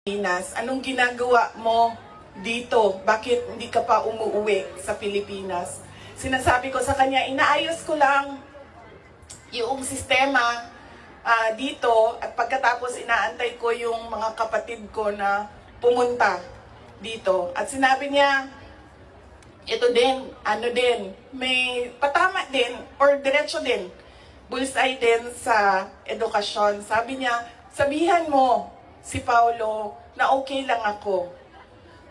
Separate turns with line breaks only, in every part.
Pilipinas. Anong ginagawa mo dito? Bakit hindi ka pa umuwi sa Pilipinas? Sinasabi ko sa kanya, inaayos ko lang yung sistema dito at pagkatapos inaantay ko yung mga kapatid ko na pumunta dito. At sinabi niya, ito din, may patama din or diretso din, bullseye din sa edukasyon. Sabi niya, sabihan mo si Paulo na okay lang ako.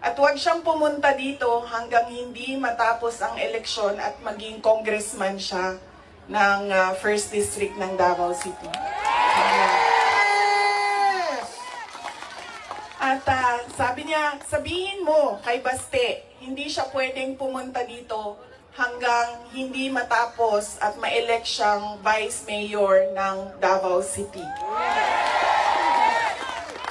At huwag siyang pumunta dito hanggang hindi matapos ang eleksyon at maging congressman siya ng 1st District ng Davao City. At sabi niya, sabihin mo kay Baste, hindi siya pwedeng pumunta dito hanggang hindi matapos at ma-elect siyang Vice Mayor ng Davao City.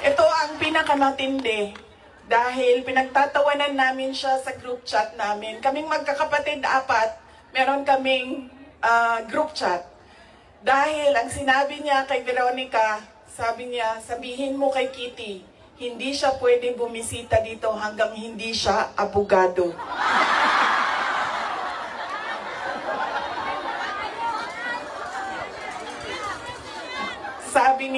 Ito ang pinakamatindi dahil pinagtatawanan namin siya sa group chat namin. Kaming magkakapatid 4, meron kaming group chat. Dahil ang sinabi niya kay Veronica, sabi niya, sabihin mo kay Kitty, hindi siya pwede bumisita dito hanggang hindi siya abogado. Sabi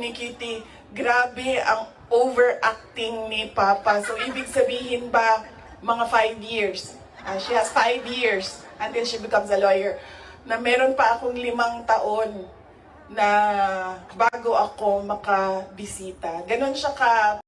ni Kitty, grabe ang overacting ni Papa. So, ibig sabihin ba, mga 5 years. She has 5 years until she becomes a lawyer. Na meron pa akong 5 taon na bago ako makabisita. Ganon siya ka